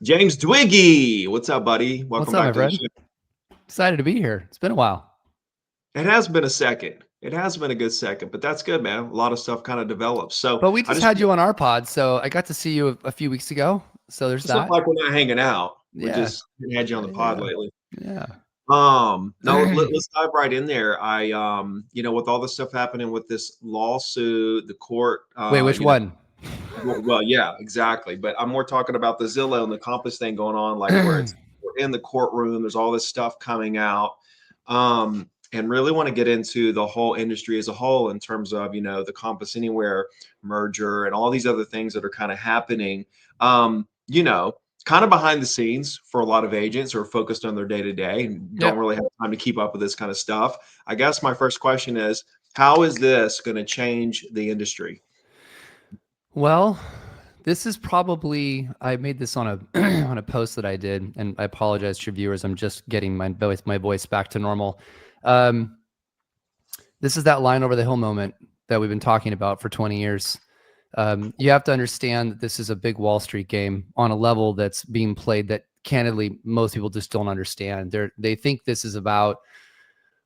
James Dwiggins. What's up, buddy? What's Welcome up, back my to the friend? show. Excited to be here. It's been a while. It has been a second. It has been a good second, but that's good, man. A lot of stuff kind of develops. So But we I just just had you on our pod, so I got to see you a few weeks ago. So there's it's not that. like we're not hanging out. We Yeah. just haven't had you on the pod Yeah. lately. Yeah. No, let's dive right in there. With all the stuff happening with this lawsuit, the court, Wait, which one? well, yeah, exactly. But I'm more talking about the Zillow and the Compass thing going on, like we're in the courtroom. There's all this stuff coming out, and really want to get into the whole industry as a whole in terms of the Compass Anywhere merger and all these other things that are kind of happening. Kind of behind the scenes for a lot of agents who are focused on their day to day and don't Yep. really have time to keep up with this kind of stuff. I guess my first question is, how is this going to change the industry? Well, this is probably I made this on a on a post that I did, and I apologize to your viewers. I'm just getting my voice back to normal. Um, this is that line over the hill moment that we've been talking about for 20 years. You have to understand that this is a big Wall Street game on a level that's being played that candidly most people just don't understand. They think this is about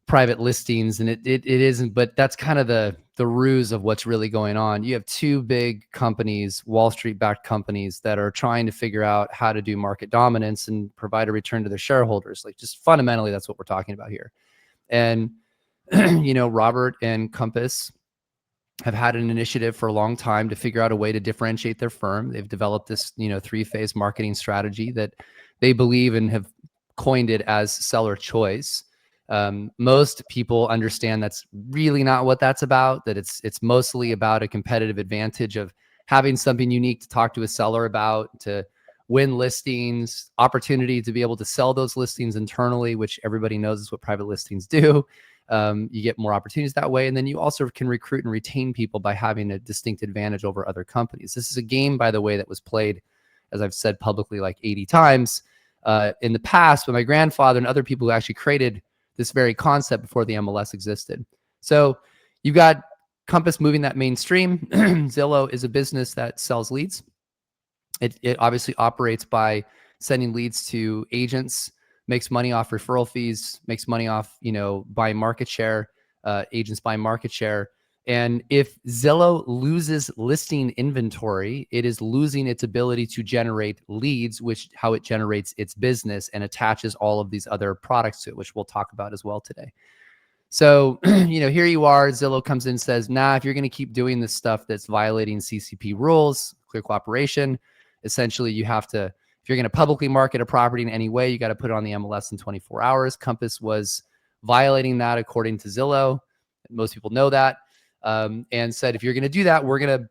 private listings, and it isn't. But that's kind of the ruse of what's really going on. You have two big companies, Wall Street backed companies, that are trying to figure out how to do market dominance and provide a return to their shareholders. Like, just fundamentally, that's what we're talking about here. And Robert and Compass have had an initiative for a long time to figure out a way to differentiate their firm. They've developed this, three-phase marketing strategy that they believe and have coined it as seller choice. Most people understand that's really not what that's about, that it's mostly about a competitive advantage of having something unique to talk to a seller about, to win listings, opportunity to be able to sell those listings internally, which everybody knows is what private listings do. You get more opportunities that way. And then you also can recruit and retain people by having a distinct advantage over other companies. This is a game, by the way, that was played, as I've said publicly, like 80 times in the past by my grandfather and other people who actually created this very concept before the MLS existed. So you've got Compass moving that mainstream. Zillow is a business that sells leads. It obviously operates by sending leads to agents, makes money off referral fees, makes money off, buying market share, agents buying market share. And if Zillow loses listing inventory, it is losing its ability to generate leads, which how it generates its business and attaches all of these other products to it, which we'll talk about as well today. So, here you are, Zillow comes in and says, nah, if you're going to keep doing this stuff that's violating CCP rules, clear cooperation, essentially you have to, if you're going to publicly market a property in any way, you got to put it on the MLS in 24 hours. Compass was violating that according to Zillow. Most people know that. And said, if you're going to do that, we're going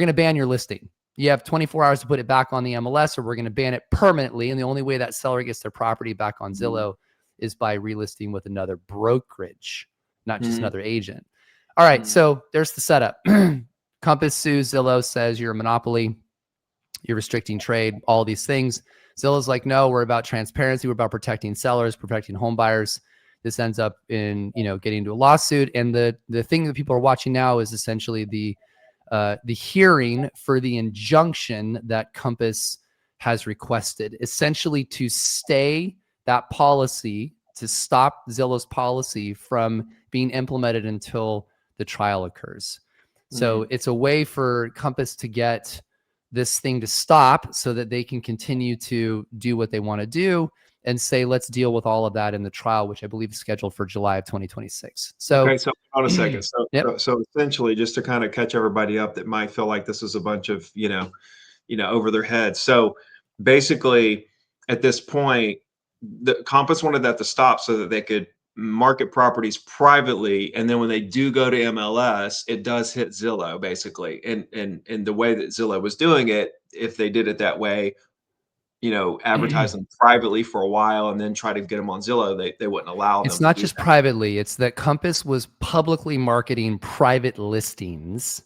to ban your listing. You have 24 hours to put it back on the MLS, or we're going to ban it permanently. And the only way that seller gets their property back on Zillow is by relisting with another brokerage, not just another agent. All right, so there's the setup. Compass sues Zillow, says you're a monopoly, you're restricting trade, all these things. Zillow's like, no, we're about transparency, we're about protecting sellers, protecting home buyers. This ends up in getting into a lawsuit, and the thing that people are watching now is essentially the hearing for the injunction that Compass has requested, essentially to stay that policy, to stop Zillow's policy from being implemented until the trial occurs. So it's a way for Compass to get this thing to stop so that they can continue to do what they want to do and say, let's deal with all of that in the trial, which I believe is scheduled for July of 2026. So, Okay, so hold on a second. yep. So essentially, just to kind of catch everybody up that might feel like this is a bunch of over their heads. So basically, at this point, the Compass wanted that to stop so that they could market properties privately, and then when they do go to MLS, it does hit Zillow basically. And the way that Zillow was doing it, if they did it that way, advertise them privately for a while and then try to get them on Zillow, they wouldn't allow It's them to not do just that. privately, it's that Compass was publicly marketing private listings.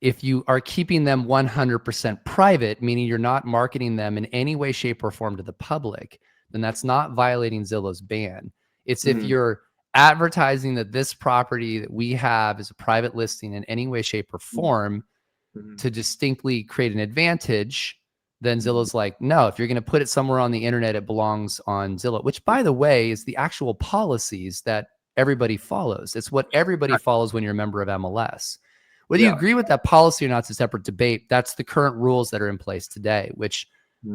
If you are keeping them 100% private, meaning you're not marketing them in any way, shape, or form to the public, then that's not violating Zillow's ban. It's if you're advertising that this property that we have is a private listing in any way, shape, or form to distinctly create an advantage, then Zillow's like, no, if you're going to put it somewhere on the internet, it belongs on Zillow, which, by the way, is the actual policies that everybody follows. It's what everybody follows when you're a member of MLS. Whether you agree with that policy or not is a separate debate. That's the current rules that are in place today, which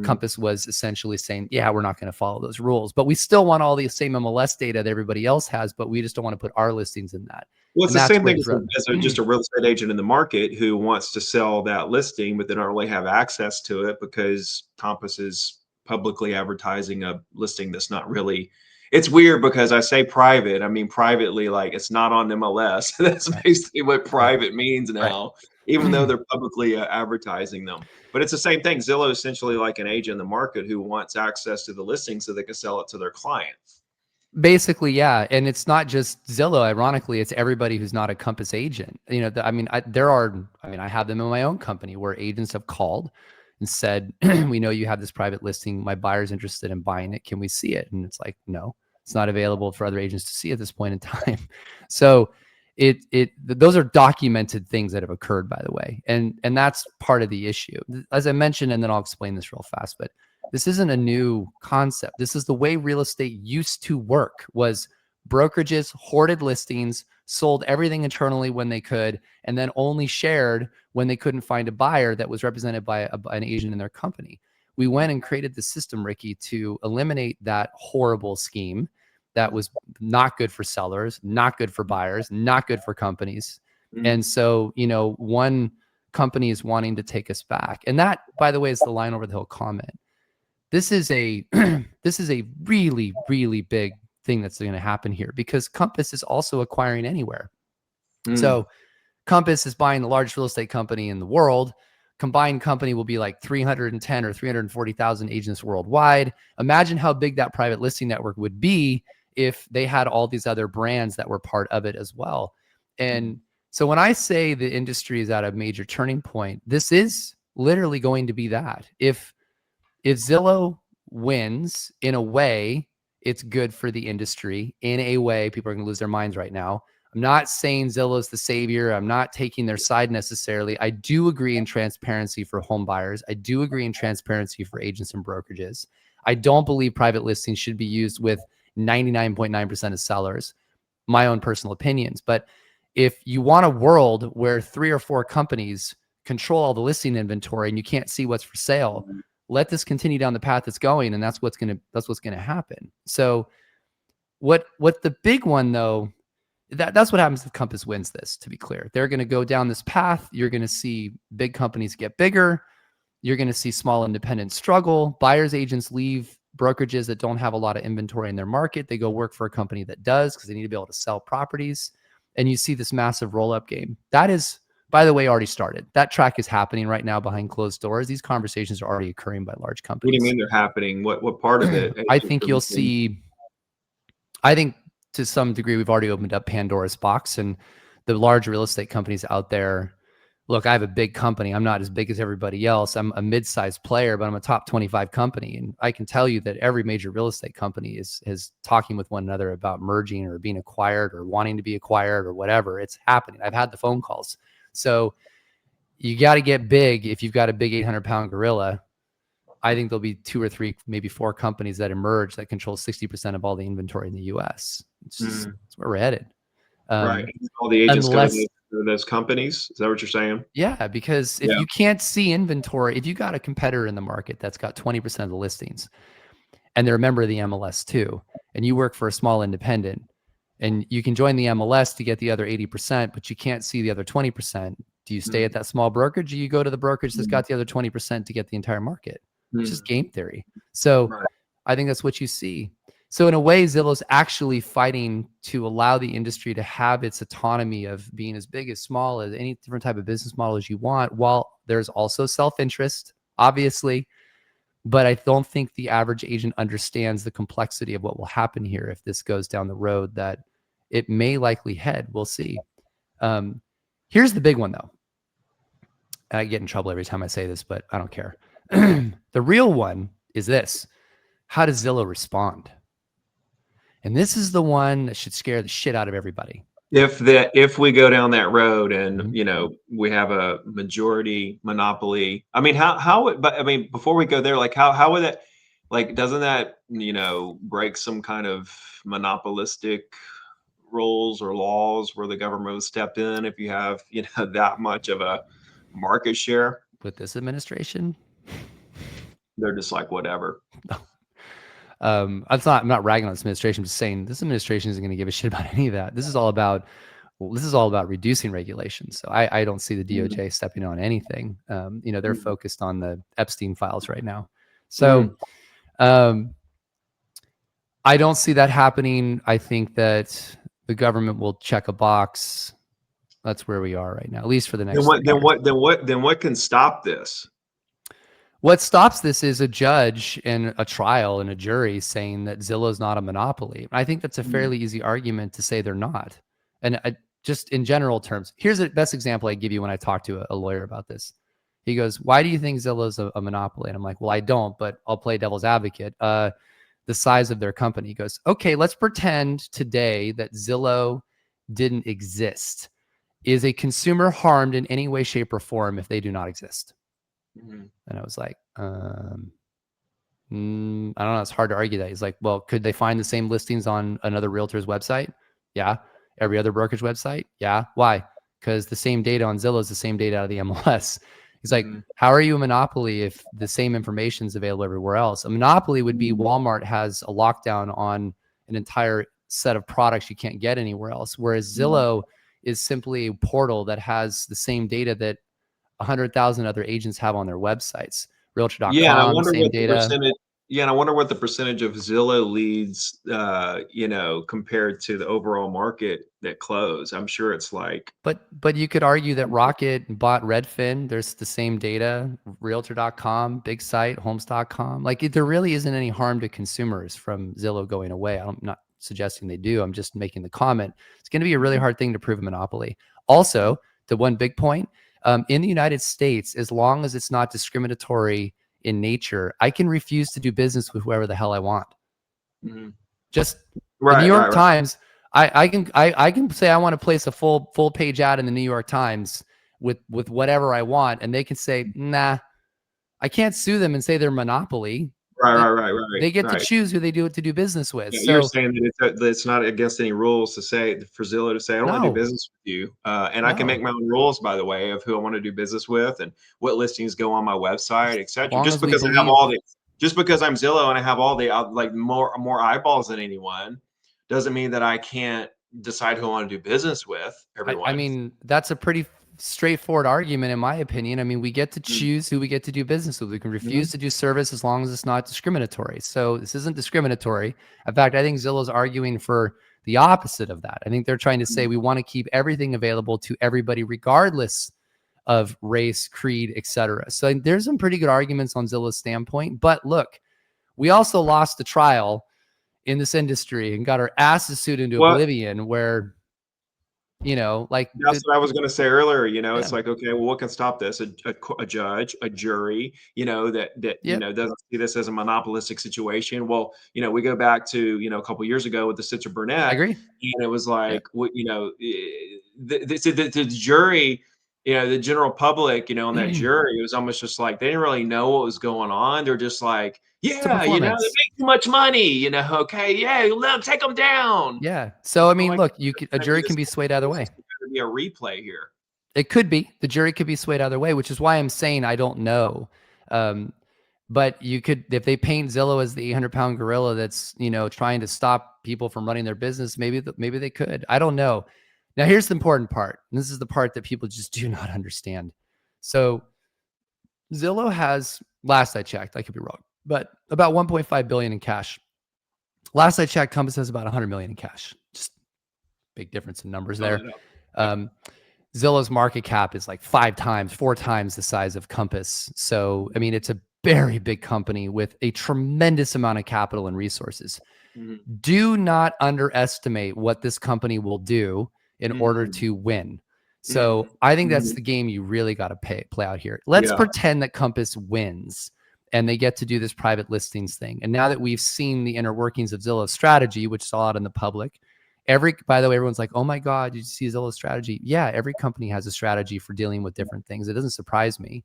Compass was essentially saying, yeah, we're not going to follow those rules, but we still want all the same MLS data that everybody else has, but we just don't want to put our listings in that. Well, it's And the that's same where thing as just a real estate agent in the market who wants to sell that listing, but they don't really have access to it because Compass is publicly advertising a listing that's not really. It's weird because I say private. I mean privately, like it's not on MLS. That's basically what private means now, even though they're publicly advertising them. But it's the same thing. Zillow is essentially like an agent in the market who wants access to the listing so they can sell it to their client. Basically, yeah. And it's not just Zillow. Ironically, it's everybody who's not a Compass agent. You know, I have them in my own company where agents have called and said, we know you have this private listing. My buyer's interested in buying it. Can we see it? And it's like, no, it's not available for other agents to see at this point in time. So those are documented things that have occurred, by the way. And that's part of the issue. As I mentioned, and then I'll explain this real fast, but this isn't a new concept. This is the way real estate used to work, was brokerages hoarded listings, sold everything internally when they could, and then only shared when they couldn't find a buyer that was represented by an agent in their company. We went and created the system, Ricky, to eliminate that horrible scheme that was not good for sellers, not good for buyers, not good for companies. And so, you know, one company is wanting to take us back. And that, by the way, is the line over the hill comment. This is a really, really big thing that's going to happen here because Compass is also acquiring Anywhere. So Compass is buying the largest real estate company in the world. Combined company will be like 310 or 340,000 agents worldwide. Imagine how big that private listing network would be if they had all these other brands that were part of it as well. And so when I say the industry is at a major turning point, this is literally going to be that. If Zillow wins, in a way, it's good for the industry. In a way, people are going to lose their minds right now. I'm not saying Zillow's the savior. I'm not taking their side necessarily. I do agree in transparency for home buyers. I do agree in transparency for agents and brokerages. I don't believe private listings should be used with 99.9% of sellers. My own personal opinions. But if you want a world where 3 or 4 companies control all the listing inventory and you can't see what's for sale, let this continue down the path it's going, and that's what's gonna happen. So what the big one though, that's what happens if Compass wins this, to be clear. They're gonna go down this path. You're gonna see big companies get bigger. You're gonna see small independents struggle. Buyers agents leave brokerages that don't have a lot of inventory in their market. They go work for a company that does because they need to be able to sell properties. And you see this massive roll-up game. That is, by the way, already started. That track is happening right now behind closed doors. These conversations are already occurring by large companies. What do you mean they're happening? What part of it? I think you'll see, I think to some degree, we've already opened up Pandora's box, and the large real estate companies out there. Look, I have a big company. I'm not as big as everybody else. I'm a mid-sized player, but I'm a top 25 company. And I can tell you that every major real estate company is talking with one another about merging or being acquired or wanting to be acquired or whatever. It's happening. I've had the phone calls. So you got to get big. If you've got a big 800-pound gorilla, I think there'll be 2 or 3, maybe 4 companies that emerge that control 60% of all the inventory in the U.S. That's where we're headed. Right. All the agents go to those companies. Is that what you're saying? Yeah, because if you can't see inventory, if you got a competitor in the market that's got 20% of the listings and they're a member of the MLS too, and you work for a small independent and you can join the MLS to get the other 80%, but you can't see the other 20%. Do you stay at that small brokerage or you go to the brokerage that's got the other 20% to get the entire market? It's just game theory. So I think that's what you see. So in a way, Zillow's actually fighting to allow the industry to have its autonomy of being as big, as small, as any different type of business model as you want, while there's also self-interest, obviously. But I don't think the average agent understands the complexity of what will happen here if this goes down the road that it may likely head. We'll see. Here's the big one, though. I get in trouble every time I say this, but I don't care. The real one is this. How does Zillow respond? And this is the one that should scare the shit out of everybody. If we go down that road and Mhm. you know we have a majority monopoly, I mean how would, but I mean before we go there, like how would that, like doesn't that you know break some kind of monopolistic rules or laws where the government would step in if you have you know that much of a market share? With this administration, They're just like whatever. I'm not ragging on this administration. I'm just saying this administration isn't going to give a shit about any of that. This is all about reducing regulation. So I don't see the Mm, DOJ stepping on anything. You know, they're mm, focused on the Epstein files right now. mm. So um, I don't see that happening. I think that the government will check a box. That's where we are right now, at least for the Then next 3 what? Then years. what? Then what? Then what can stop this? What stops this is a judge and a trial and a jury saying that Zillow is not a monopoly. I think that's a Mm, fairly easy argument to say they're not. And just in general terms, here's the best example I give you when I talk to a lawyer about this. He goes, "Why do you think Zillow is a monopoly?" And I'm like, "Well, I don't, but I'll play devil's advocate." The size of their company. He goes, "Okay, let's pretend today that Zillow didn't exist. Is a consumer harmed in any way, shape, or form if they do not exist?" mm, And I was like, I don't know. It's hard to argue that. He's like, well, could they find the same listings on another realtor's website? Yeah. Every other brokerage website? Yeah. Why? Because the same data on Zillow is the same data out of the MLS. He's like, mm, how are you a monopoly if the same information is available everywhere else? A monopoly would be mm, Walmart has a lockdown on an entire set of products you can't get anywhere else. Whereas mm. Zillow is simply a portal that has the same data that 100,000 other agents have on their websites. Yeah, and I Realtor.com, wonder same what the data. percentage. Yeah, and I wonder what the percentage of Zillow leads, you know, compared to the overall market that close. I'm sure it's like, But you could argue that Rocket bought Redfin. There's the same data, realtor.com, big site, homes.com. Like there really isn't any harm to consumers from Zillow going away. I'm not suggesting they do. I'm just making the comment. It's going to be a really Mhm, hard thing to prove a monopoly. Also, the one big point, in the United States, as long as it's not discriminatory in nature, I can refuse to do business with whoever the hell I want. mhm. Just the New Right, York right, right, Times. I can say I want to place a full page ad in the New York Times with whatever I want, and they can say, nah, I can't sue them and say they're monopoly. right, They right, right, right, they get to right. choose who they do it to do business with. Yeah, you're So saying that that it's not against any rules to say for Zillow to say I don't want to do no, business with you, and I can make no. my own rules, by the way, of who I want to do business with and what listings go on my website, As etc. long Just as we because I have believe all the, just because I'm Zillow and I have all the like more eyeballs than anyone, doesn't mean that I can't decide who I want to do business with. I Everyone. mean, that's a pretty straightforward argument, in my opinion. I mean, we get to Mm, choose who we get to do business with. We can refuse mhm, to do service as long as it's not discriminatory. So this isn't discriminatory. In fact, I think Zillow's arguing for the opposite of that. I think they're trying to say mhm. we want to keep everything available to everybody, regardless of race, creed, etc. So there's some pretty good arguments on Zillow's standpoint. But look, we also lost the trial in this industry and got our asses sued into Well, oblivion where like that's what I was going to say earlier. You know, yeah. it's like, okay, well, what can stop this? A judge, a jury, you know, that you Yep. know doesn't see this as a monopolistic situation. Well, you know, we go back to a couple years ago with the Sitzer I Burnett, agree. and it was Yep. like, what you know, the jury, you know, the general public, you know, on that jury, it was almost just like they didn't really know what was going on. They're just like, It's a yeah, you know, they performance. make too much money, you know, okay, yeah, let them take them down. Yeah. So I I'm mean, like, look, it's a gonna be jury this can be whole swayed either case. way. It's gonna be a replay here. It could be. The jury could be swayed either way, which is why I'm saying I don't know. Um, but you could, if they paint Zillow as the 800-pound gorilla that's trying to stop people from running their business, maybe they could. I don't know. Now here's the important part. And this is the part that people just do not understand. So Zillow has, last I checked, I could be wrong, but about 1.5 billion in cash. Last I checked, Compass has about 100 million in cash. Just big difference in numbers Fill there. that up. Yep. Um, Zillow's market cap is like 4 times the size of Compass. So, I mean, it's a very big company with a tremendous amount of capital and resources. Mhm. Do not underestimate what this company will do in order Mhm. to win. Mhm. So I think that's Mhm. the game you really got to play out here. Let's Yeah. pretend that Compass wins and they get to do this private listings thing. And now that we've seen the inner workings of Zillow's strategy, which is all out in the public, By the way, everyone's like, oh my God, you see Zillow's strategy? Yeah, every company has a strategy for dealing with different things. It doesn't surprise me.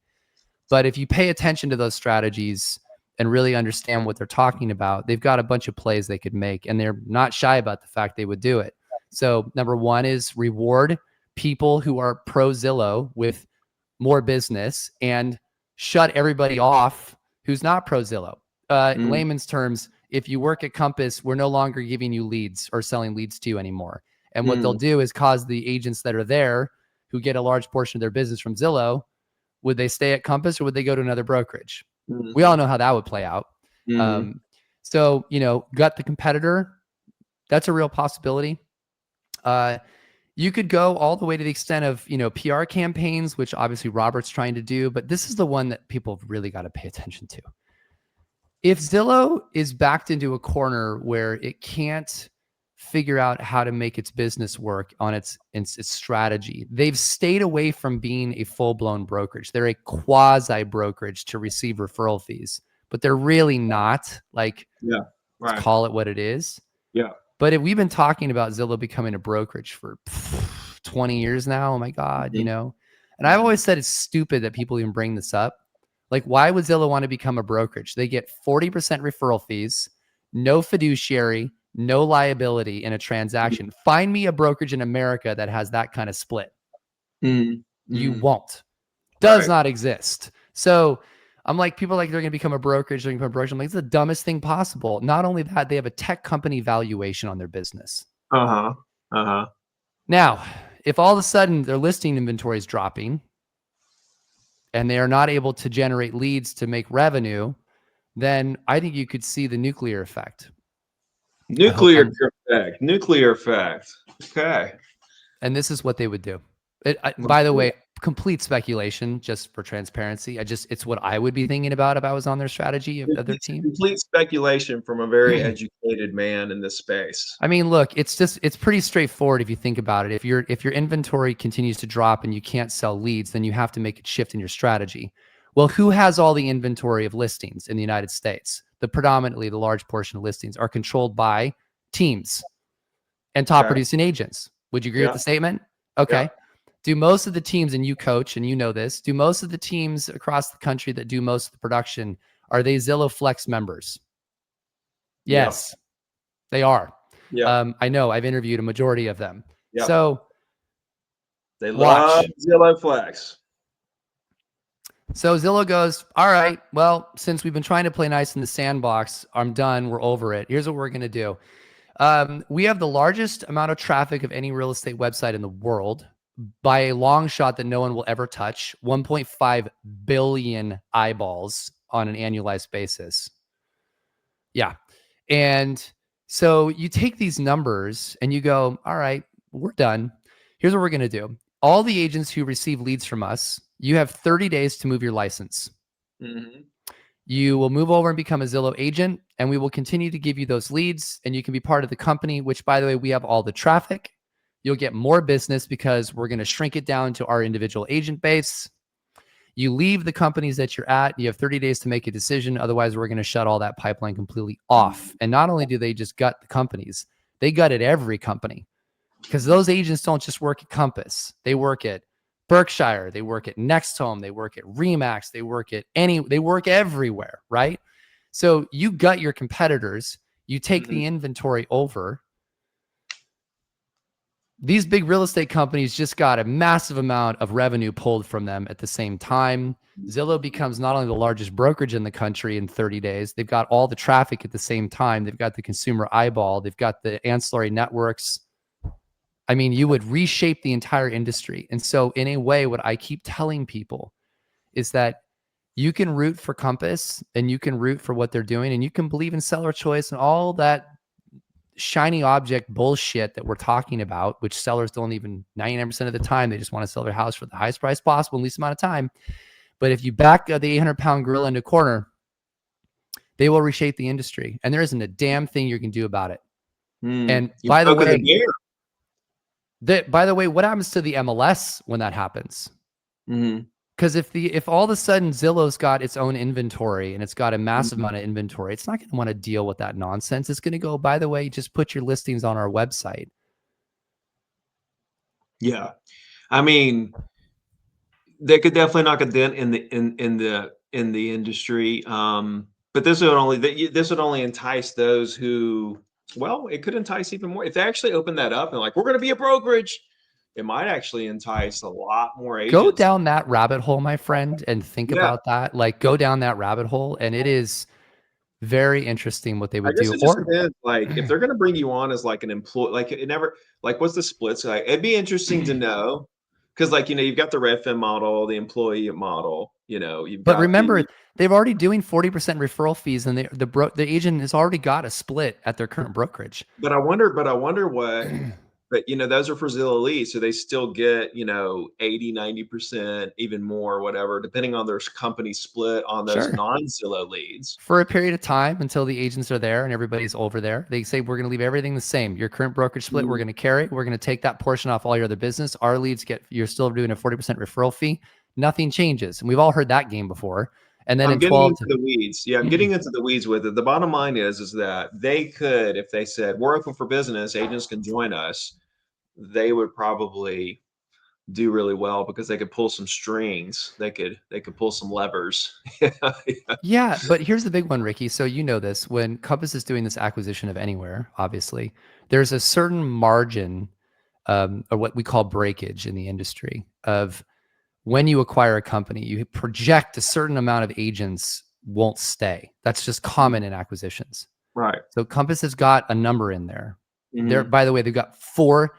But if you pay attention to those strategies and really understand what they're talking about, they've got a bunch of plays they could make, and they're not shy about the fact they would do it. So number one is reward people who are pro Zillow with more business and shut everybody off who's not pro Zillow. Layman's terms, if you work at Compass, we're no longer giving you leads or selling leads to you anymore. And what they'll do is cause the agents that are there who get a large portion of their business from Zillow, would they stay at Compass or would they go to another brokerage? We all know how that would play out. So, gut the competitor, that's a real possibility. You could go all the way to the extent of, PR campaigns, which obviously Robert's trying to do, but this is the one that people have really got to pay attention to. If Zillow is backed into a corner where it can't figure out how to make its business work on its strategy, they've stayed away from being a full-blown brokerage. They're a quasi brokerage to receive referral fees, but they're really not. Like, let's call it what it is. Yeah. But if we've been talking about Zillow becoming a brokerage for 20 years now, oh my God, and I've always said it's stupid that people even bring this up. Like, why would Zillow want to become a brokerage? They get 40% referral fees, no fiduciary, no liability in a transaction. Find me a brokerage in America that has that kind of split. You won't. Does not exist. So I'm like, people are like, they're going to become a brokerage. They're going to become a brokerage. I'm like, it's the dumbest thing possible. Not only that, they have a tech company valuation on their business. Now, if all of a sudden their listing inventory is dropping and they are not able to generate leads to make revenue, then I think you could see the nuclear effect. Nuclear effect. Okay. And this is what they would do. By the way, complete speculation, just for transparency. It's what I would be thinking about if I was on their strategy of their team. Complete speculation from a very educated man in this space. I mean, look, it's pretty straightforward if you think about it. If your inventory continues to drop and you can't sell leads, then you have to make a shift in your strategy. Well, who has all the inventory of listings in the United States? Predominantly the large portion of listings are controlled by teams and top producing agents. Would you agree with the statement? Okay. Yeah. Do most of the teams, and you coach and you know this, do most of the teams across the country that do most of the production, are they Zillow Flex members? Yes, they are. Yeah. I know, I've interviewed a majority of them. Yeah. So they love Zillow Flex. So Zillow goes, all right, well, since we've been trying to play nice in the sandbox, I'm done. We're over it. Here's what we're going to do. We have the largest amount of traffic of any real estate website in the world by a long shot that no one will ever touch. 1.5 billion eyeballs on an annualized basis. Yeah. And so you take these numbers and you go, all right, we're done. Here's what we're going to do. All the agents who receive leads from us, you have 30 days to move your license. You will move over and become a Zillow agent, and we will continue to give you those leads, and you can be part of the company, which, by the way, we have all the traffic. You'll get more business because we're going to shrink it down to our individual agent base. You leave the companies that you're at. You have 30 days to make a decision. Otherwise, we're going to shut all that pipeline completely off. And not only do they just gut the companies, they gutted every company, because those agents don't just work at Compass. They work at Berkshire, they work at Nexthome, they work at Remax, they work everywhere, right? So you gut your competitors, you take the inventory over. These big real estate companies just got a massive amount of revenue pulled from them at the same time. Zillow becomes not only the largest brokerage in the country in 30 days, they've got all the traffic at the same time. They've got the consumer eyeball, they've got the ancillary networks. I mean, you would reshape the entire industry. And so in a way, what I keep telling people is that you can root for Compass and you can root for what they're doing, and you can believe in seller choice and all that shiny object bullshit that we're talking about, which sellers don't even, 99% of the time, they just want to sell their house for the highest price possible in the least amount of time. But if you back the 800-pound gorilla into a corner, they will reshape the industry. And there isn't a damn thing you can do about it. And by the way, what happens to the MLS when that happens? Because if all of a sudden Zillow's got its own inventory and it's got a massive amount of inventory, it's not going to want to deal with that nonsense. It's going to go, by the way, just put your listings on our website. Yeah. I mean, they could definitely knock a dent in the industry. But this would only entice those who, well, it could entice even more if they actually open that up and like we're going to be a brokerage. It might actually entice a lot more Go agents. down that rabbit hole, my friend, and think Yeah, about that. Like, go down that rabbit hole, and it is very interesting what they I would guess do. it just Or depends. Like if they're going to bring you on as like an employee, like it never, like what's the splits like? It'd be interesting to know because like you've got the Redfin model, the employee model. You've but got remember, the they've already doing 40% referral fees, and the agent has already got a split at their current brokerage. But I wonder what, but those are for Zillow leads. So they still get, 80, 90%, even more, whatever, depending on their company split on those Sure. non-Zillow leads. For a period of time until the agents are there and everybody's over there, they say, we're going to leave everything the same. Your current brokerage split, we're Mhm. going to carry. We're going to take that portion off all your other business. Our leads you're still doing a 40% referral fee. Nothing changes. And we've all heard that game before. And then I'm in getting 12 into the weeds. Yeah, I'm getting into the weeds with it. The bottom line is that they could, if they said we're open for business, agents can join us, they would probably do really well because they could pull some strings. They could pull some levers. Yeah. Yeah, but here's the big one, Ricky. So you know this. When Compass is doing this acquisition of Anywhere, obviously, there's a certain margin, or what we call breakage in the industry of when you acquire a company, you project a certain amount of agents won't stay. That's just common in acquisitions. Right. So Compass has got a number in there. Hmm. By the way, they've got $4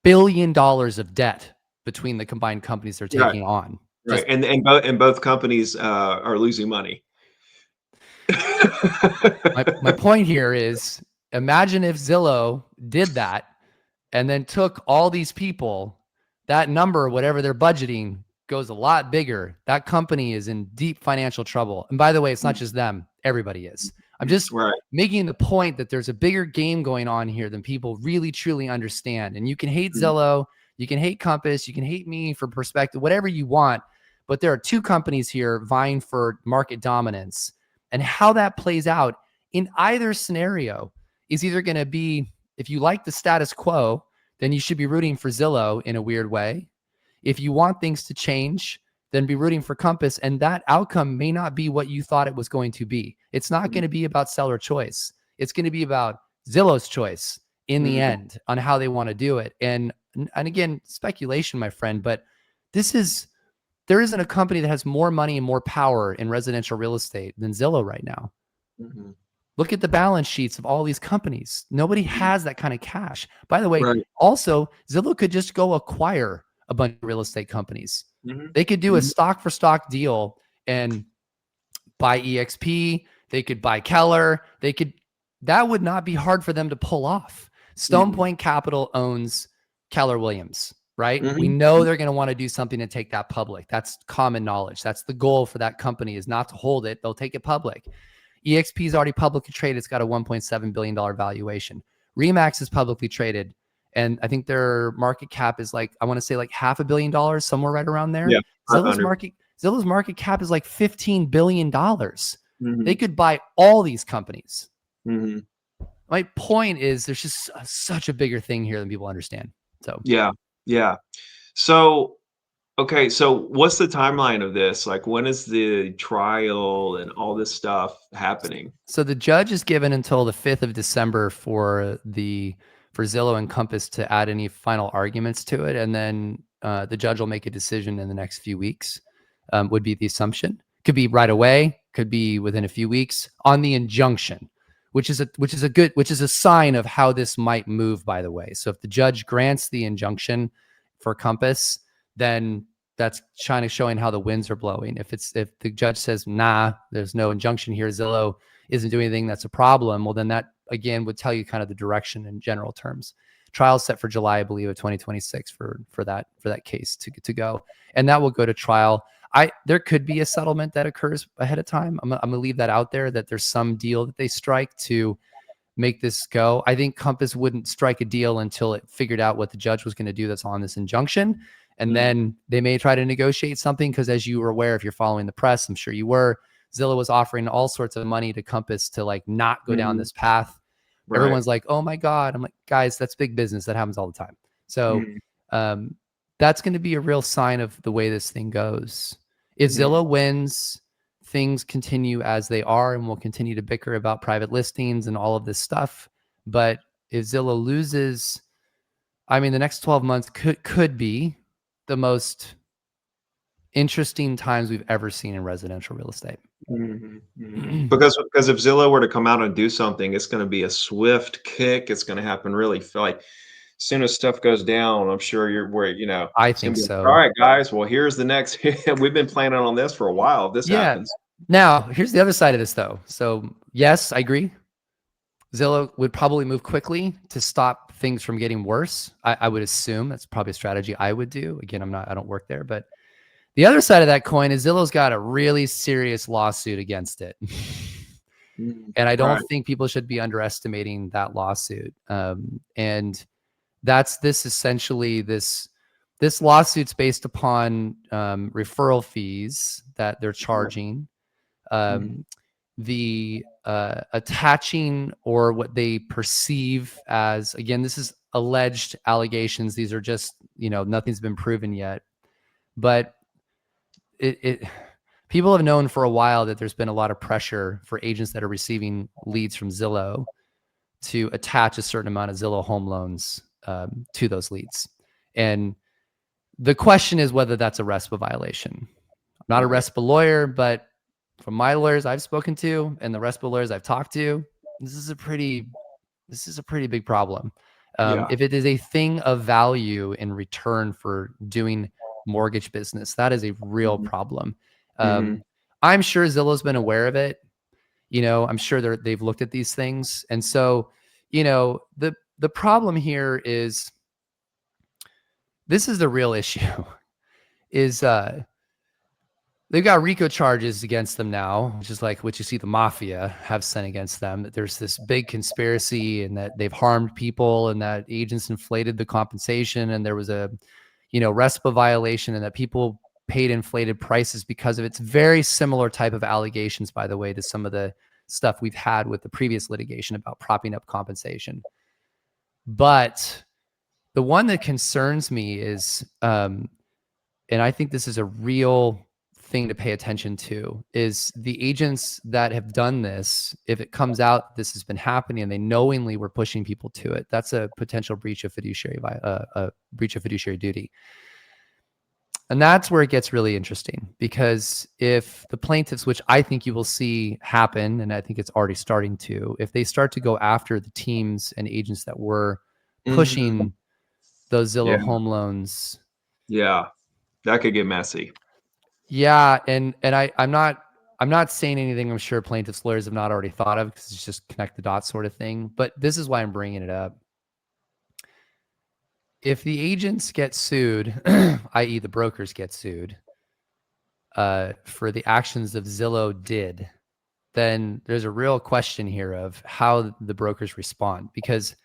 billion of debt between the combined companies they're Right. taking on. Right. Just And both companies are losing money. my point here is, imagine if Zillow did that and then took all these people, that number, whatever they're budgeting, goes a lot bigger. That company is in deep financial trouble. And by the way, it's not just them, everybody is. I'm just Right. making the point that there's a bigger game going on here than people really truly understand. And you can hate Mhm. Zillow, you can hate Compass, you can hate me for perspective, whatever you want. But there are two companies here vying for market dominance. And how that plays out in either scenario is either going to be, if you like the status quo, then you should be rooting for Zillow in a weird way. If you want things to change, then be rooting for Compass. And that outcome may not be what you thought it was going to be. It's not going to be about seller choice. It's going to be about Zillow's choice in the Mhm. end on how they want to do it. And again, speculation, my friend, but this is, there isn't a company that has more money and more power in residential real estate than Zillow right now. Mhm. Look at the balance sheets of all these companies. Nobody has that kind of cash. By the way, Right. also, Zillow could just go acquire a bunch of real estate companies. Mhm. They could do a Mhm. stock for stock deal and buy EXP. They could buy Keller. That would not be hard for them to pull off. Stone Mhm. Point Capital owns Keller Williams, right? We Mhm. know they're going to want to do something to take that public. That's common knowledge. That's the goal for that company, is not to hold it. They'll take it public. EXP is already publicly traded. It's got a $1.7 billion valuation. Remax is publicly traded. And I think their market cap is like, I want to say like $500 million, somewhere right around there. Yeah. Zillow's Under. market Zillow's market cap is like $15 billion. They Mhm. could buy all these companies. Mhm. My point is, there's just such a bigger thing here than people understand. So, Yeah. Yeah. So, okay, so what's the timeline of this? Like, when is the trial and all this stuff happening? so the judge is given until the 5th of December for Zillow and Compass to add any final arguments to it, and then the judge will make a decision in the next few weeks. Would be the assumption. Could be right away. Could be within a few weeks on the injunction, which is a sign of how this might move. By the way, so if the judge grants the injunction for Compass, then that's kind of showing how the winds are blowing. If the judge says, nah, there's no injunction here, Zillow isn't doing anything that's a problem, well, then that again would tell you kind of the direction in general terms. Trial set for July, I believe, of 2026 for that case to go, and that will go to trial. There could be a settlement that occurs ahead of time. I'm gonna leave that out there, that there's some deal that they strike to make this go. I think Compass wouldn't strike a deal until it figured out what the judge was going to do that's on this injunction. And Mm. then they may try to negotiate something, because as you were aware, if you're following the press, I'm sure you were, Zillow was offering all sorts of money to Compass to like not go down Mhm. this path. Right. Everyone's like, oh my God. I'm like, guys, that's big business. That happens all the time. So Mhm. That's going to be a real sign of the way this thing goes. If Zillow wins, things continue as they are, and we'll continue to bicker about private listings and all of this stuff. But if Zillow loses, I mean, the next 12 months could be the most interesting times we've ever seen in residential real estate. Because if Zillow were to come out and do something, it's going to be a swift kick. It's going to happen really like as soon as stuff goes down. I'm sure you're where I it's going think to be so. all right, guys. Well, here's the next. We've been planning on this for a while. If this happens. Now, here's the other side of this, though. So, yes, I agree. Zillow would probably move quickly to stop things from getting worse. I would assume that's probably a strategy I would do. Again, I don't work there, but the other side of that coin is Zillow's got a really serious lawsuit against it. And I don't think people should be underestimating that lawsuit. And that's essentially this lawsuit's based upon referral fees that they're charging, the attaching or what they perceive as, again, this is alleged allegations. These are just, nothing's been proven yet, but people have known for a while that there's been a lot of pressure for agents that are receiving leads from Zillow to attach a certain amount of Zillow home loans to those leads. And the question is whether that's a RESPA violation. I'm not a RESPA lawyer, but from my lawyers I've spoken to and the RESPA lawyers I've talked to, this is a pretty big problem. If it is a thing of value in return for doing mortgage business, that is a real problem. I'm sure Zillow's been aware of it. I'm sure they've looked at these things. And so, the problem here is, this is the real issue, is they've got RICO charges against them now, which is like what you see the mafia have sent against them, that there's this big conspiracy and that they've harmed people and that agents inflated the compensation and there was a, RESPA violation and that people paid inflated prices because of it. It's very similar type of allegations, by the way, to some of the stuff we've had with the previous litigation about propping up compensation. But the one that concerns me is, and I think this is a real thing to pay attention to, is the agents that have done this. If it comes out this has been happening and they knowingly were pushing people to it, that's a potential breach of fiduciary duty. And that's where it gets really interesting, because if the plaintiffs, which I think you will see happen, and I think it's already starting to, if they start to go after the teams and agents that were pushing those Zillow home loans, that could get messy. And I'm not saying anything I'm sure plaintiffs' lawyers have not already thought of, because it's just connect the dots sort of thing. But this is why I'm bringing it up. If the agents get sued, i.e. the brokers get sued, for the actions that Zillow did, then there's a real question here of how the brokers respond. Because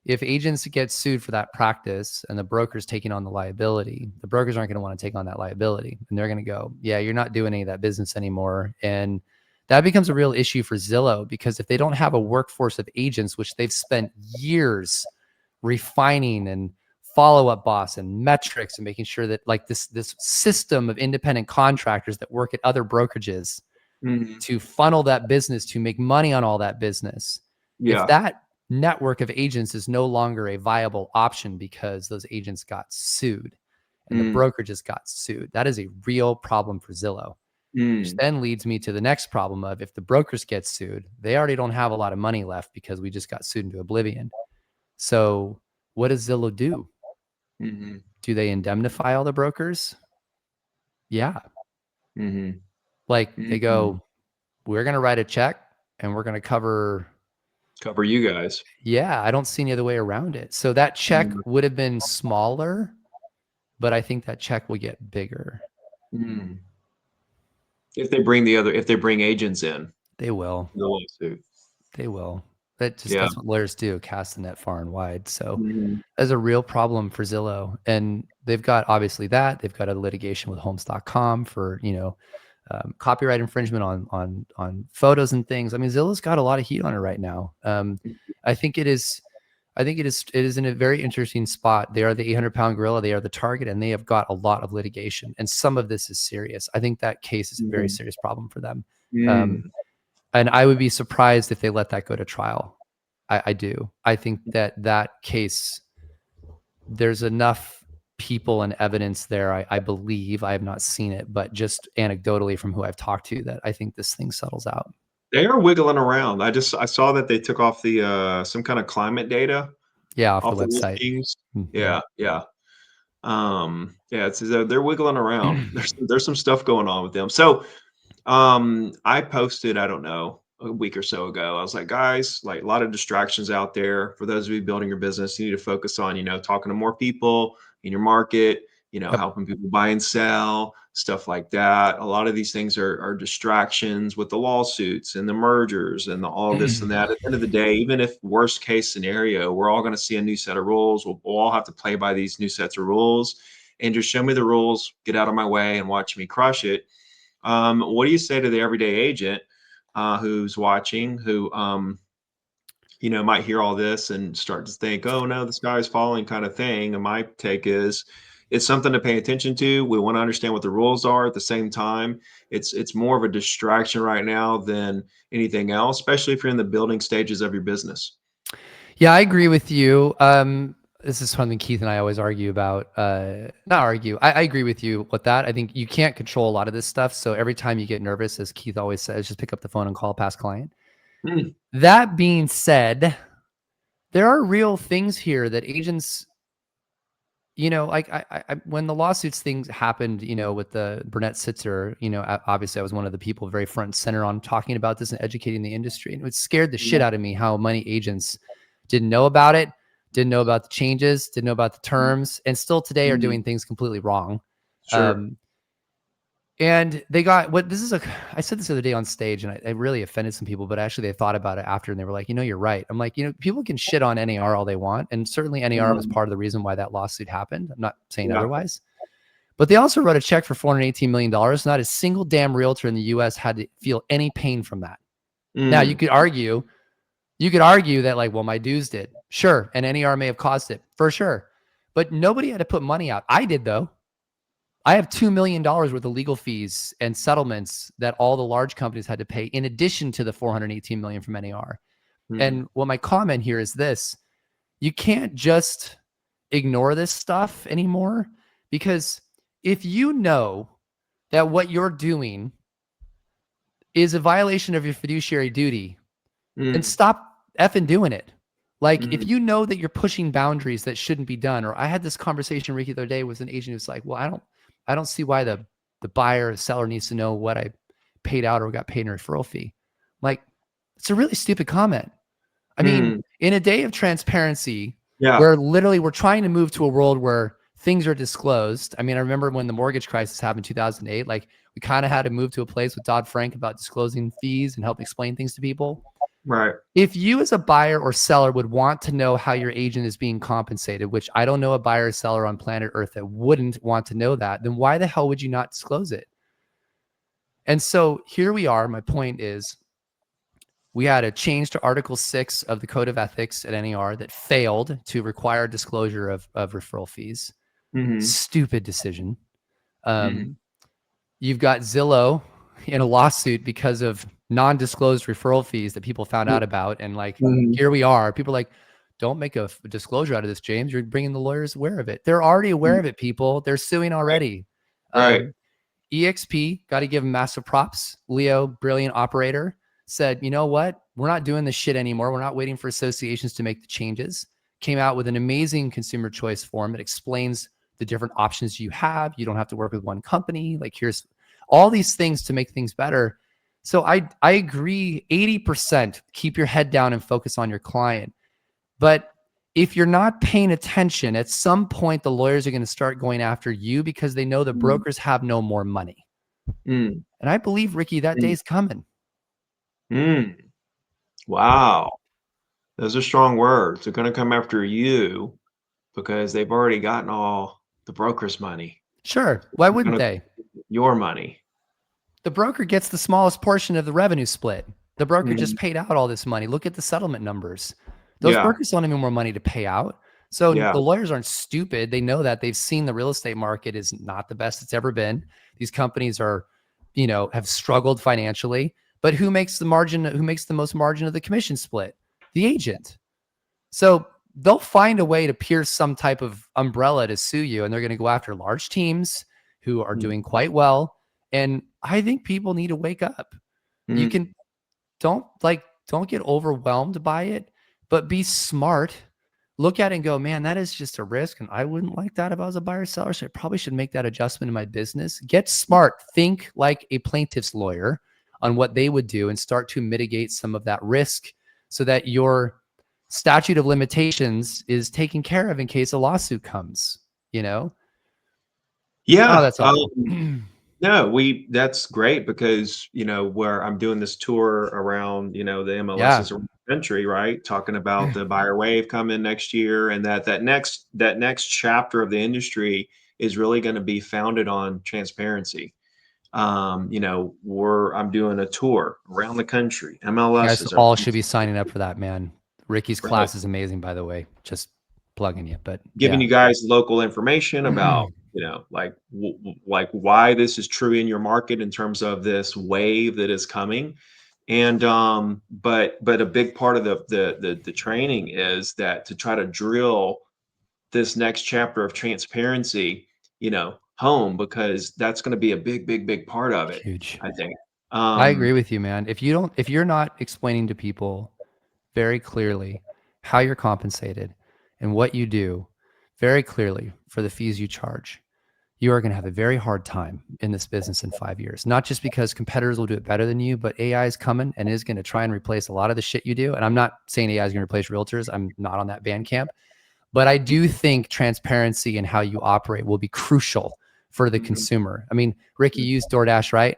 if agents get sued for that practice and the broker's taking on the liability, the brokers aren't going to want to take on that liability. And they're going to go, yeah, you're not doing any of that business anymore. And that becomes a real issue for Zillow, because if they don't have a workforce of agents, which they've spent years refining and follow-up boss and metrics and making sure that, like, this system of independent contractors that work at other brokerages to funnel that business, to make money on all that business. If that network of agents is no longer a viable option because those agents got sued and the brokerages got sued, that is a real problem for Zillow. Which then leads me to the next problem of, if the brokers get sued, they already don't have a lot of money left because we just got sued into oblivion. So what does Zillow do? Do they indemnify all the brokers? Yeah. Like, they go, we're going to write a check and we're going to cover you guys. Yeah, I don't see any other way around it. So that check would have been smaller, but I think that check will get bigger. If they bring agents in, they will. The lawsuit. They will. That's what lawyers do, cast the net far and wide. So there's a real problem for Zillow. And they've got, obviously, they've got a litigation with homes.com for, copyright infringement on photos and things. I mean, Zillow's got a lot of heat on it right now. I think I think it is in a very interesting spot. They are the 800-pound gorilla. They are the target, and they have got a lot of litigation. And some of this is serious. I think that case is a very serious problem for them. And I would be surprised if they let that go to trial. I do. I think that case, there's enough people and evidence there. I believe, I have not seen it, but just anecdotally from who I've talked to, that I think this thing settles out. They are wiggling around. I saw that they took off the some kind of climate data Yeah, off the off the website. listings. Mhm. Yeah. Yeah, it's they're wiggling around. There's some stuff going on with them. So, I posted, I don't know, a week or so ago. I was like, guys, like a lot of distractions out there. For those of you building your business, you need to focus on, talking to more people in your market, Yep. helping people buy and sell, stuff like that. A lot of these things are distractions with the lawsuits and the mergers and all this and that. At the end of the day, even if worst case scenario, we're all going to see a new set of rules. We'll all have to play by these new sets of rules, and just show me the rules, get out of my way, and watch me crush it. What do you say to the everyday agent who's watching, who might hear all this and start to think, "Oh no, the sky is falling," kind of thing? And my take is, it's something to pay attention to. We want to understand what the rules are. At the same time, it's more of a distraction right now than anything else, especially if you're in the building stages of your business. Yeah, I agree with you. This is something Keith and I always argue about. Not argue. I agree with you with that. I think you can't control a lot of this stuff. So every time you get nervous, as Keith always says, just pick up the phone and call a past client. Mm. That being said, there are real things here that agents, like when the lawsuits things happened, with the Burnett Sitzer, obviously I was one of the people very front and center on talking about this and educating the industry. And it scared the shit out of me how many agents didn't know about it, didn't know about the changes, didn't know about the terms, and still today are doing things completely wrong. Sure. And they got I said this the other day on stage, and I really offended some people, but actually they thought about it after and they were like, you're right. I'm like, people can shit on NAR all they want. And certainly NAR was part of the reason why that lawsuit happened. I'm not saying otherwise, but they also wrote a check for $418 million. Not a single damn realtor in the US had to feel any pain from that. Now you could argue that like, well, my dues did. Sure. And NAR may have caused it for sure, but nobody had to put money out. I did though. I have $2 million worth of legal fees and settlements that all the large companies had to pay in addition to the $418 million from NAR. And what my comment here is this: you can't just ignore this stuff anymore, because if you know that what you're doing is a violation of your fiduciary duty, then stop effing doing it. Like if you know that you're pushing boundaries that shouldn't be done, or I had this conversation, Ricky, the other day with an agent who's like, well, I don't see why the buyer or seller needs to know what I paid out or got paid in a referral fee. Like, it's a really stupid comment. I mean, in a day of transparency, where literally we're trying to move to a world where things are disclosed. I mean, I remember when the mortgage crisis happened in 2008, like we kind of had to move to a place with Dodd-Frank about disclosing fees and help explain things to people. Right. If you as a buyer or seller would want to know how your agent is being compensated, which I don't know a buyer or seller on planet Earth that wouldn't want to know that, then why the hell would you not disclose it? And so here we are. My point is, we had a change to Article 6 of the Code of Ethics at NAR that failed to require disclosure of referral fees. Stupid decision. You've got Zillow in a lawsuit because of non-disclosed referral fees that people found out about. And like, here we are. People are like, don't make a disclosure out of this, James. You're bringing the lawyers aware of it. They're already aware of it, people. They're suing already. Right. EXP, got to give them massive props. Leo, brilliant operator, said, you know what? We're not doing this shit anymore. We're not waiting for associations to make the changes. Came out with an amazing consumer choice form that explains the different options you have. You don't have to work with one company. Like, here's all these things to make things better. So I agree 80%, keep your head down and focus on your client. But if you're not paying attention, at some point, the lawyers are going to start going after you because they know the brokers have no more money. And I believe, Ricky, that day's coming. Wow. Those are strong words. They're going to come after you because they've already gotten all the broker's money. Sure. Why wouldn't they? Your money. The broker gets the smallest portion of the revenue split. The broker just paid out all this money. Look at the settlement numbers. Those Yeah. brokers don't have any more money to pay out. So Yeah. the lawyers aren't stupid. They know that. They've seen the real estate market is not the best it's ever been. These companies are, have struggled financially. But who makes the margin? Who makes the most margin of the commission split? The agent. So they'll find a way to pierce some type of umbrella to sue you, and they're going to go after large teams who are doing quite well. And I think people need to wake up. You Mm-hmm. can don't get overwhelmed by it, but be smart. Look at it and go, man, that is just a risk. And I wouldn't like that if I was a buyer or seller. So I probably should make that adjustment in my business. Get smart. Think like a plaintiff's lawyer on what they would do and start to mitigate some of that risk so that your statute of limitations is taken care of in case a lawsuit comes, Oh, Yeah. that's helpful. No, that's great because, where I'm doing this tour around, the Yeah. MLSs around the country, right? Talking about the buyer wave coming next year, and that next chapter of the industry is really going to be founded on transparency. I'm doing a tour around the country. You guys MLSs are all should be signing up for that, man. Ricky's right. class is amazing, by the way. Just plugging you, but Giving yeah. you guys local information about like why this is true in your market in terms of this wave that is coming. And but a big part of the training is that to try to drill this next chapter of transparency home, because that's going to be a big part of it, Huge. I think. I agree with you, man. If you're not explaining to people very clearly how you're compensated and what you do very clearly for the fees you charge, you are going to have a very hard time in this business in 5 years. Not just because competitors will do it better than you, but AI is coming and is going to try and replace a lot of the shit you do. And I'm not saying AI is going to replace realtors. I'm not on that band camp. But I do think transparency in how you operate will be crucial for the Mhm. consumer. I mean, Ricky, you use DoorDash, right?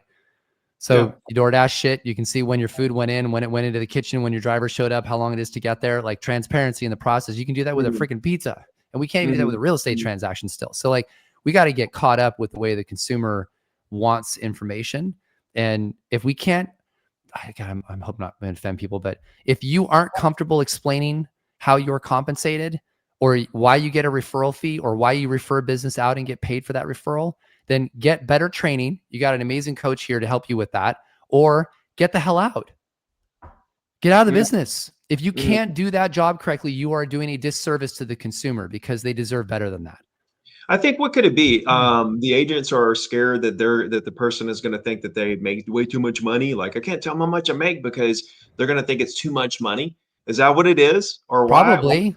So Yeah. you DoorDash shit, you can see when your food went in, when it went into the kitchen, when your driver showed up, how long it is to get there, like transparency in the process. You can do that with a Mhm. freaking pizza. And we can't even do that with Mhm. a real estate Mhm. transaction still. So like we got to get caught up with the way the consumer wants information. And if we can't, God, I'm hoping not going to offend people, but if you aren't comfortable explaining how you're compensated or why you get a referral fee or why you refer business out and get paid for that referral, then get better training. You got an amazing coach here to help you with that, or get the hell out. Get out of the Mhm. business. If you Mhm. can't do that job correctly, you are doing a disservice to the consumer because they deserve better than that. I think, what could it be? The agents are scared that the person is going to think that they make way too much money. Like, I can't tell them how much I make because they're going to think it's too much money. Is that what it is, or why? Probably.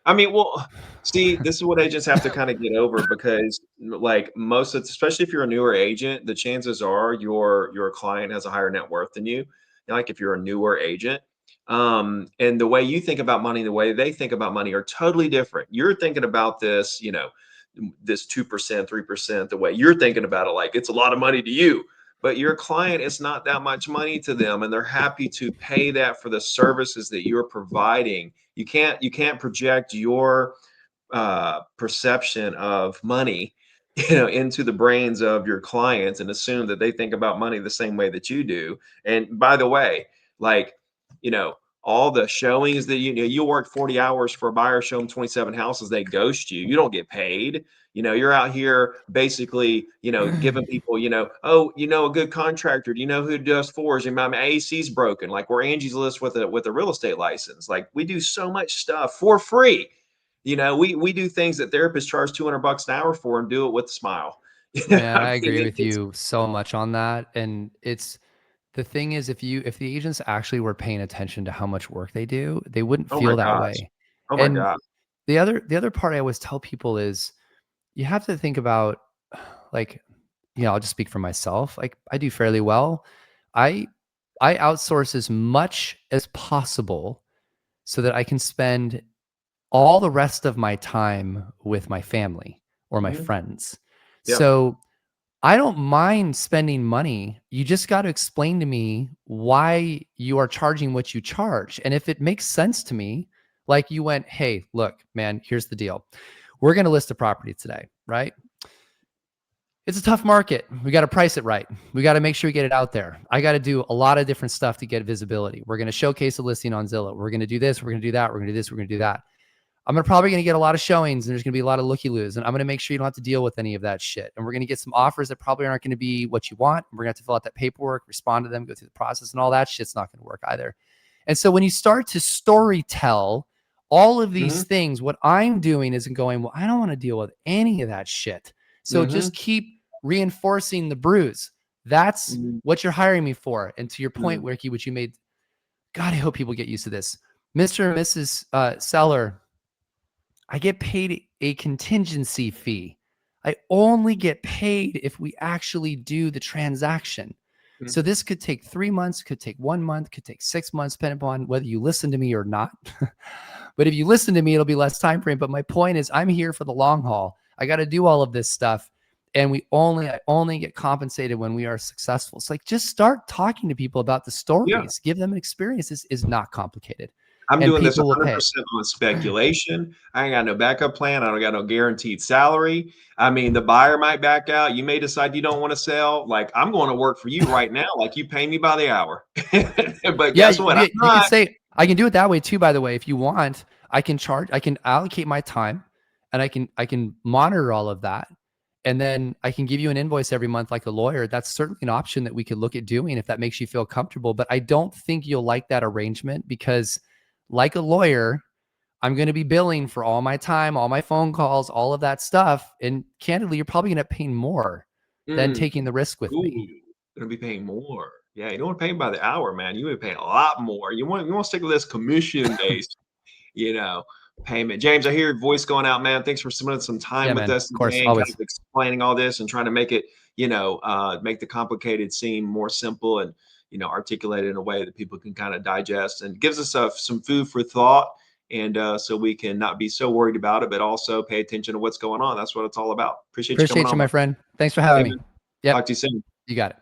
I mean, well, see, this is what agents have to kind of get over, because like especially if you're a newer agent, the chances are your client has a higher net worth than you. Like if you're a newer agent, and the way you think about money, the way they think about money are totally different. You're thinking about this, this 2%, 3%, the way you're thinking about it, like it's a lot of money to you. But your client, is not that much money to them, and they're happy to pay that for the services that you're providing. You can't project your perception of money into the brains of your clients and assume that they think about money the same way that you do. And by the way, like, you know all the showings that you work 40 hours for a buyer, show them 27 houses, they ghost you, you don't get paid. You're out here basically giving people, oh, a good contractor, do you know who does floors, and my AC's broken, like we're Angie's List with a real estate license. Like, we do so much stuff for free. We do things that therapists charge $200 an hour for, and do it with a smile. Man, I I mean, agree with it's you so much on that. And the thing is, if the agents actually were paying attention to how much work they do, they wouldn't oh my feel that gosh, way. oh my And god. the other part I always tell people is you have to think about, like, I'll just speak for myself. Like, I do fairly well. I I outsource as much as possible so that I can spend all the rest of my time with my family or my Mhm. friends. Yep. So I don't mind spending money. You just got to explain to me why you are charging what you charge. And if it makes sense to me, like you went, hey, look, man, here's the deal. We're going to list a property today, right? It's a tough market. We got to price it right. We got to make sure we get it out there. I got to do a lot of different stuff to get visibility. We're going to showcase a listing on Zillow. We're going to do this. We're going to do that. We're going to do this. We're going to do that. I'm probably going to get a lot of showings, and there's going to be a lot of looky-loos, and I'm going to make sure you don't have to deal with any of that shit. And we're going to get some offers that probably aren't going to be what you want. We're going to have to fill out that paperwork, respond to them, go through the process, and all that shit's not going to work either. And so when you start to story tell all of these things, what I'm doing isn't going, well, I don't want to deal with any of that shit. So just keep reinforcing the bruise. That's what you're hiring me for. And to your point, Ricky, which you made, God, I hope people get used to this. Mr. and Mrs. Seller, I get paid a contingency fee. I only get paid if we actually do the transaction. So this could take 3 months, could take 1 month, could take 6 months, depending upon whether you listen to me or not. But if you listen to me, it'll be less time frame. But my point is, I'm here for the long haul. I got to do all of this stuff. And I only get compensated when we are successful. It's like, just start talking to people about the stories. Give them an experience. This is not complicated. I'm doing this 100% on speculation. I ain't got no backup plan. I don't got no guaranteed salary. I mean, the buyer might back out. You may decide you don't want to sell. Like, I'm going to work for you right now. Like, you pay me by the hour. But guess what? You can say, I can do it that way too, by the way. If you want, I can allocate my time, and I can monitor all of that. And then I can give you an invoice every month like a lawyer. That's certainly an option that we could look at doing if that makes you feel comfortable. But I don't think you'll like that arrangement, because like a lawyer, I'm going to be billing for all my time, all my phone calls, all of that stuff. And candidly, you're probably going to pay more than taking the risk with me. Going to be paying more. Yeah, you don't want to pay by the hour, man. You want to pay a lot more. You want to stick with this commission-based, payment. James, I hear your voice going out, man. Thanks for spending some time with us today, and kind of explaining all this and trying to make it, make the complicated seem more simple, and articulate it in a way that people can kind of digest, and gives us some food for thought, and so we can not be so worried about it, but also pay attention to what's going on. That's what it's all about. Appreciate you coming on, my friend. Thanks for having me. Talk to you soon. You got it.